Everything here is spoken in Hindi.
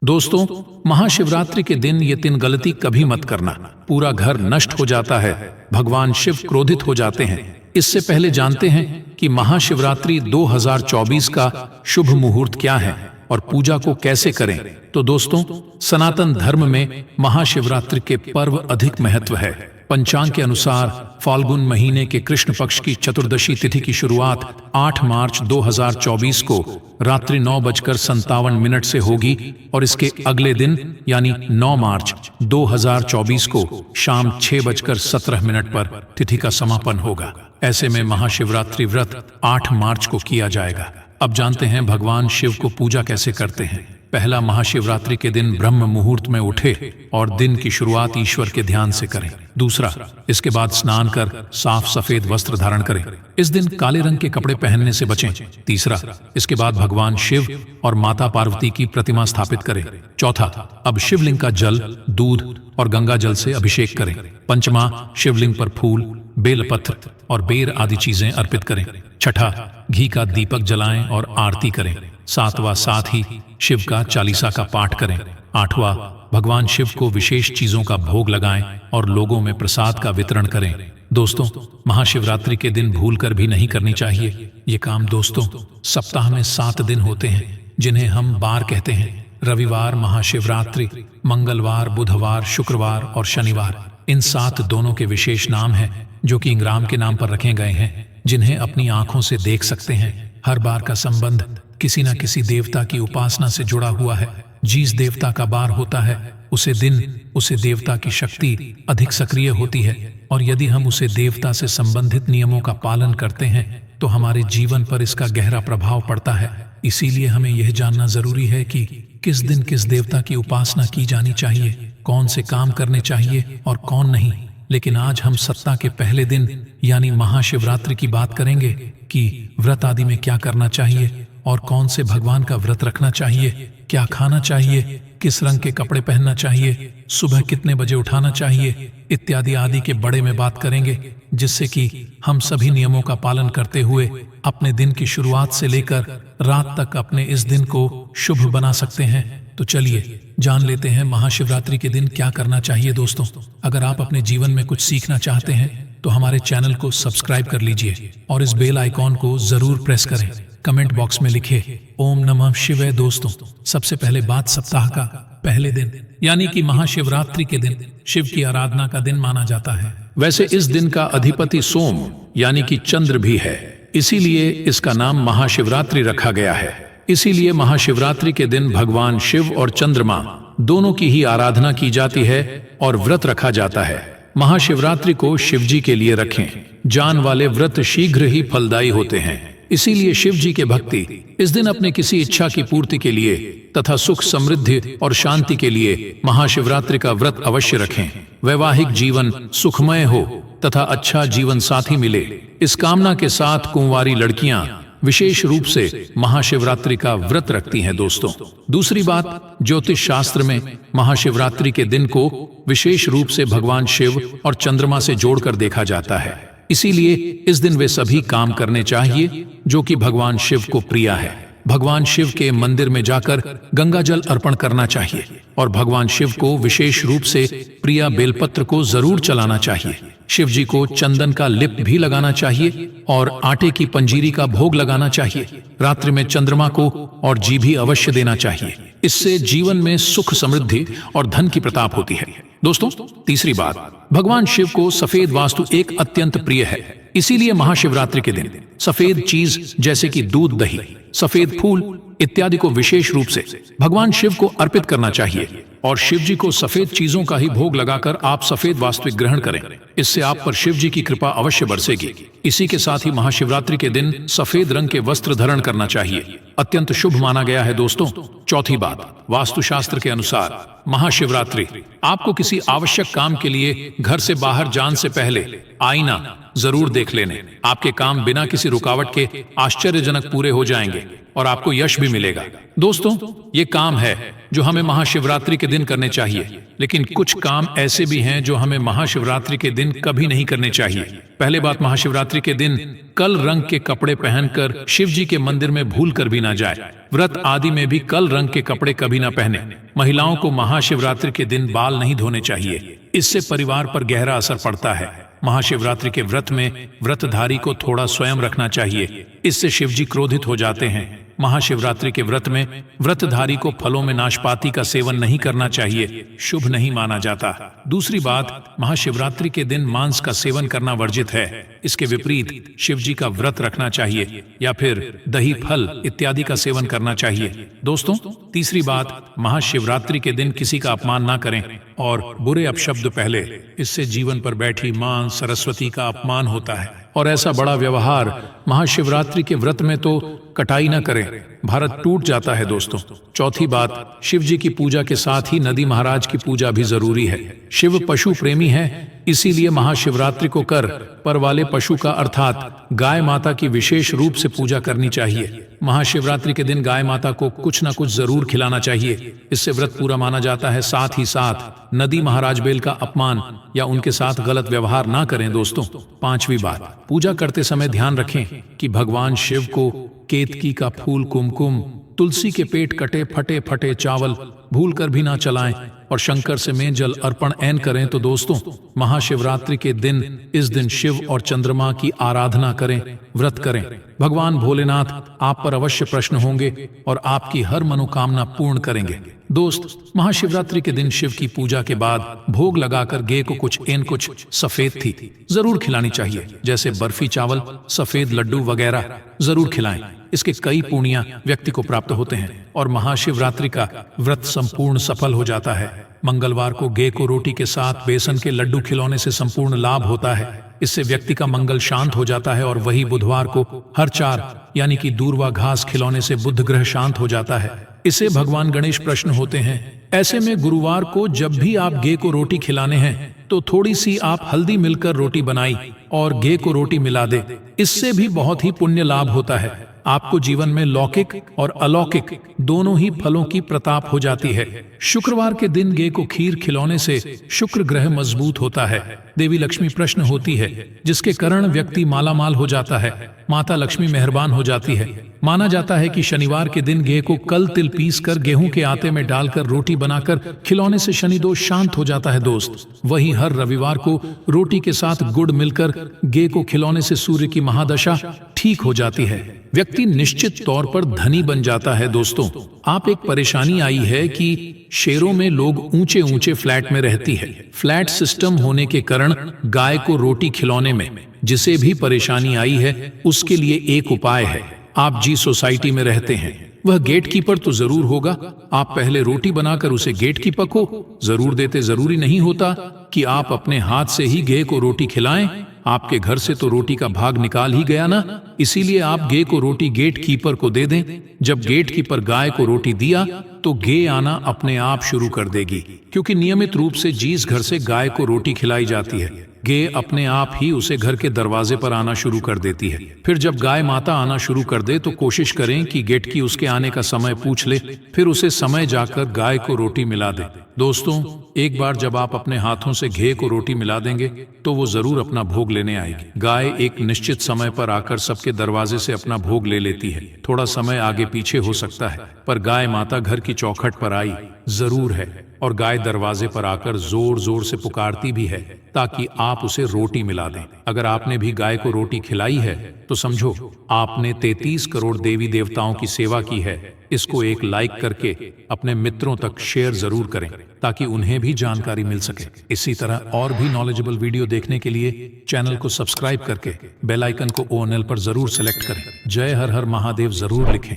दोस्तों, महाशिवरात्रि के दिन ये 3 गलती कभी मत करना। पूरा घर नष्ट हो जाता है, भगवान शिव क्रोधित हो जाते हैं। इससे पहले जानते हैं कि महाशिवरात्रि 2024 का शुभ मुहूर्त क्या है और पूजा को कैसे करें। तो दोस्तों, सनातन धर्म में महाशिवरात्रि के पर्व अधिक महत्व है। पंचांग के अनुसार फाल्गुन महीने के कृष्ण पक्ष की चतुर्दशी तिथि की शुरुआत 8 मार्च 2024 को रात्रि 9:57 से होगी और इसके अगले दिन यानी 9 मार्च 2024 को शाम 6:17 पर तिथि का समापन होगा। ऐसे में महाशिवरात्रि व्रत 8 मार्च को किया जाएगा। अब जानते हैं भगवान शिव को पूजा कैसे करते हैं। पहला, महाशिवरात्रि के दिन ब्रह्म मुहूर्त में उठे और दिन की शुरुआत ईश्वर के ध्यान से करें। दूसरा, इसके बाद स्नान कर साफ सफेद वस्त्र धारण करें। इस दिन काले रंग के कपड़े पहनने से बचें। तीसरा, इसके बाद भगवान शिव और माता पार्वती की प्रतिमा स्थापित करें। चौथा, अब शिवलिंग का जल, दूध और गंगा जल से अभिषेक करें। पंचमा, शिवलिंग पर फूल, बेलपत्र और बेर आदि चीजें अर्पित करें। छठा, घी का दीपक जलाएं और आरती करें। सातवां, साथ ही शिव का चालीसा का पाठ करें। आठवां, भगवान शिव को विशेष चीजों का भोग लगाएं और लोगों में प्रसाद का वितरण करें। दोस्तों, महाशिवरात्रि के दिन भूलकर भी नहीं करनी चाहिए ये काम। दोस्तों, सप्ताह में 7 दिन होते हैं जिन्हें हम बार कहते हैं। रविवार महाशिवरात्रि, मंगलवार, बुधवार, शुक्रवार और शनिवार। इन 7 दोनों के विशेष नाम हैं जो कि इंग्राम के नाम पर रखे गए हैं, जिन्हें अपनी आंखों से देख सकते हैं। हर बार का संबंध किसी न किसी देवता की उपासना से जुड़ा हुआ है। जिस देवता का बार होता है उसे देवता की शक्ति अधिक सक्रिय होती है और यदि हम उसे देवता से संबंधित नियमों का पालन करते हैं तो हमारे जीवन पर इसका गहरा प्रभाव पड़ता है। इसीलिए हमें यह जानना जरूरी है कि किस दिन किस देवता की उपासना की जानी चाहिए, कौन से काम करने चाहिए और कौन नहीं। लेकिन आज हम सप्ताह के पहले दिन यानी महाशिवरात्रि की बात करेंगे कि व्रत आदि में क्या करना चाहिए और कौन से भगवान का व्रत रखना चाहिए, क्या खाना चाहिए, किस रंग के कपड़े पहनना चाहिए, सुबह कितने बजे उठाना चाहिए इत्यादि आदि के बड़े में बात करेंगे, जिससे कि हम सभी नियमों का पालन करते हुए अपने दिन की शुरुआत से लेकर रात तक अपने इस दिन को शुभ बना सकते हैं। तो चलिए जान लेते हैं महाशिवरात्रि के दिन क्या करना चाहिए। दोस्तों, अगर आप अपने जीवन में कुछ सीखना चाहते हैं तो हमारे चैनल को सब्सक्राइब कर लीजिए और इस बेल आइकॉन को जरूर प्रेस करें। कमेंट बॉक्स में लिखे ओम नमः शिवाय। दोस्तों, सबसे पहले बात, सप्ताह का पहले दिन यानी कि महाशिवरात्रि के दिन शिव की आराधना का दिन माना जाता है। वैसे इस दिन का अधिपति सोम यानी कि चंद्र भी है, इसीलिए इसका नाम महाशिवरात्रि रखा गया है। इसीलिए महाशिवरात्रि के दिन भगवान शिव और चंद्रमा दोनों की ही आराधना की जाती है और व्रत रखा जाता है। महाशिवरात्रि को शिवजी के लिए रखें। जान वाले व्रत शीघ्र ही फलदायी होते हैं। इसीलिए शिव जी के भक्ति इस दिन अपने किसी इच्छा की पूर्ति के लिए तथा सुख, समृद्धि और शांति के लिए महाशिवरात्रि का व्रत अवश्य रखें। वैवाहिक जीवन सुखमय हो तथा अच्छा जीवन साथी मिले, इस कामना के साथ कुंवारी लड़कियां विशेष रूप से महाशिवरात्रि का व्रत रखती हैं। दोस्तों, दूसरी बात, ज्योतिष शास्त्र में महाशिवरात्रि के दिन को विशेष रूप से भगवान शिव और चंद्रमा से जोड़कर देखा जाता है। इसीलिए इस दिन वे सभी काम करने चाहिए जो कि भगवान शिव को प्रिय है। भगवान शिव के मंदिर में जाकर गंगा जल अर्पण करना चाहिए और भगवान शिव को विशेष रूप से प्रिय बेलपत्र को जरूर चलाना चाहिए। शिव जी को चंदन का लिप भी लगाना चाहिए और आटे की पंजीरी का भोग लगाना चाहिए। रात्रि में चंद्रमा को और जी भी अवश्य देना चाहिए। इससे जीवन में सुख, समृद्धि और धन की प्रताप होती है। दोस्तों, तीसरी बात, भगवान शिव को सफेद वास्तु एक अत्यंत प्रिय है। इसीलिए महाशिवरात्रि के दिन सफेद चीज जैसे कि दूध, दही, सफेद फूल इत्यादि को विशेष रूप से भगवान शिव को अर्पित करना चाहिए और शिव जी को सफेद चीजों का ही भोग लगाकर आप सफेद वास्तविक ग्रहण करें। इससे आप पर शिव जी की कृपा अवश्य बरसेगी। इसी के साथ ही महाशिवरात्रि के दिन सफेद रंग के वस्त्र धारण करना चाहिए, अत्यंत शुभ माना गया है। दोस्तों, चौथी बात, वास्तुशास्त्र के अनुसार महाशिवरात्रि आपको किसी आवश्यक काम के लिए घर से बाहर जाने से पहले आईना जरूर देख लेने। आपके काम बिना किसी रुकावट के आश्चर्यजनक पूरे हो जाएंगे और आपको यश भी मिलेगा। दोस्तों, ये काम है जो हमें महाशिवरात्रि के दिन करने चाहिए, लेकिन कुछ काम ऐसे भी हैं जो हमें महाशिवरात्रि के दिन कभी नहीं करने चाहिए। पहले बात, महाशिवरात्रि के दिन कल रंग के कपड़े पहनकर शिव जी के मंदिर में भूल कर भी ना जाए। व्रत आदि में भी कल रंग के कपड़े कभी ना पहने। महिलाओं को महाशिवरात्रि के दिन बाल नहीं धोने चाहिए, इससे परिवार पर गहरा असर पड़ता है। महाशिवरात्रि के व्रत में व्रतधारी को थोड़ा स्वयं रखना चाहिए, इससे शिव जी क्रोधित हो जाते हैं। महाशिवरात्रि के व्रत में व्रतधारी को फलों में नाशपाती का सेवन नहीं करना चाहिए, शुभ नहीं माना जाता। दूसरी बात, महाशिवरात्रि के दिन मांस का सेवन करना वर्जित है। इसके विपरीत शिव जी का व्रत रखना चाहिए या फिर दही, फल इत्यादि का सेवन करना चाहिए। दोस्तों, तीसरी बात, महाशिवरात्रि के दिन किसी का अपमान ना करें और बुरे अपशब्द पहले, इससे जीवन पर बैठी मां सरस्वती का अपमान होता है और ऐसा बड़ा व्यवहार महाशिवरात्रि के व्रत में तो कटाई न करें, भारत टूट जाता है दोस्तों। चौथी बात, शिव जी की पूजा के साथ ही नदी महाराज की पूजा भी जरूरी है। शिव पशु प्रेमी है, इसीलिए महाशिवरात्रि को कर पर वाले पशु का अर्थात गाय माता की विशेष रूप से पूजा करनी चाहिए। महाशिवरात्रि के दिन गाय माता को कुछ न कुछ जरूर खिलाना चाहिए, इससे व्रत पूरा माना जाता है। साथ ही साथ नदी महाराज बेल का अपमान या उनके साथ गलत व्यवहार ना करें दोस्तों। पांचवी बात, पूजा करते समय ध्यान रखें कि भगवान शिव को केतकी का फूल, कुमकुम, तुलसी के पेट कटे फटे फटे चावल भूल कर भी ना चलाएं और शंकर से में जल अर्पण ऐन करें। तो दोस्तों, महाशिवरात्रि के दिन इस दिन शिव और चंद्रमा की आराधना करें, व्रत करें। भगवान भोलेनाथ आप पर अवश्य प्रसन्न होंगे और आपकी हर मनोकामना पूर्ण करेंगे। दोस्त, महाशिवरात्रि के दिन शिव की पूजा के बाद भोग लगाकर गे को कुछ सफेद थी जरूर खिलानी चाहिए, जैसे बर्फी, चावल, सफेद लड्डू वगैरह जरूर खिलाएं। इसके कई पुण्य व्यक्ति को प्राप्त होते हैं और महाशिवरात्रि का व्रत संपूर्ण सफल हो जाता है। मंगलवार को गे को रोटी के साथ बेसन के लड्डू खिलाने से संपूर्ण लाभ होता है। इससे व्यक्ति का मंगल शांत हो जाता है और वही बुधवार को हर चार यानी कि दूर्वा घास खिलाने से बुध ग्रह शांत हो जाता है। इससे भगवान गणेश प्रसन्न होते हैं। ऐसे में गुरुवार को जब भी आप गे को रोटी खिलाने हैं तो थोड़ी सी आप हल्दी मिलकर रोटी बनाई और गे को रोटी मिला दे, इससे भी बहुत ही पुण्य लाभ होता है। आपको जीवन में लौकिक और अलौकिक दोनों ही फलों की प्रताप हो जाती है। शुक्रवार के दिन गे को खीर खिलाने से शुक्र ग्रह मजबूत होता है, देवी लक्ष्मी प्रसन्न होती है, जिसके कारण व्यक्ति मालामाल हो जाता है, माता लक्ष्मी मेहरबान हो जाती है। माना जाता है कि शनिवार के दिन गे को कल तिल पीस कर गेहूं के आटे में डालकर रोटी बनाकर खिलौने से शनि दोष शांत हो जाता है दोस्त। वहीं हर रविवार को रोटी के साथ गुड़ मिलकर गे को खिलौने से सूर्य की महादशा ठीक हो जाती है। व्यक्ति निश्चित तौर पर धनी बन जाता है दोस्तों। आप एक परेशानी आई है कि शहरों में लोग ऊंचे ऊंचे फ्लैट में रहती है। फ्लैट सिस्टम होने के कारण गाय को रोटी खिलौने में जिसे भी परेशानी आई है उसके लिए एक उपाय है। आप जिस सोसाइटी में रहते हैं वह गेट कीपर तो जरूर होगा। आप पहले रोटी बनाकर उसे गेट कीपर को जरूर देते। जरूरी नहीं होता कि आप अपने हाथ से ही गे को रोटी खिलाएं। आपके घर से तो रोटी का भाग निकाल ही गया ना, इसीलिए आप गे को रोटी गेट कीपर को दे दें। जब गेट कीपर गाय को रोटी दिया तो गे आना अपने आप शुरू कर देगी, क्योंकि नियमित रूप से जिस घर से गाय को रोटी खिलाई जाती है गे अपने आप ही उसे घर के दरवाजे पर आना शुरू कर देती है। फिर जब गाय माता आना शुरू कर दे तो कोशिश करें कि गेट की उसके आने का समय पूछ ले, फिर उसे समय जाकर गाय को रोटी मिला दे। दोस्तों, एक बार जब आप अपने हाथों से घे को रोटी मिला देंगे तो वो जरूर अपना भोग लेने आएगी। गाय एक निश्चित समय पर आकर सबके दरवाजे से अपना भोग ले लेती है। थोड़ा समय आगे पीछे हो सकता है, पर गाय माता घर की चौखट पर आई जरूर है और गाय दरवाजे पर आकर जोर जोर से पुकारती भी है ताकि आप उसे रोटी मिला दें। अगर आपने भी गाय को रोटी खिलाई है तो समझो आपने 33 करोड़ देवी देवताओं की सेवा की है। इसको एक लाइक करके अपने मित्रों तक शेयर जरूर करें ताकि उन्हें भी जानकारी मिल सके। इसी तरह और भी नॉलेजेबल वीडियो देखने के लिए चैनल को सब्सक्राइब करके बेल आइकन को ONL पर जरूर सेलेक्ट करें। जय हर हर महादेव जरूर लिखें।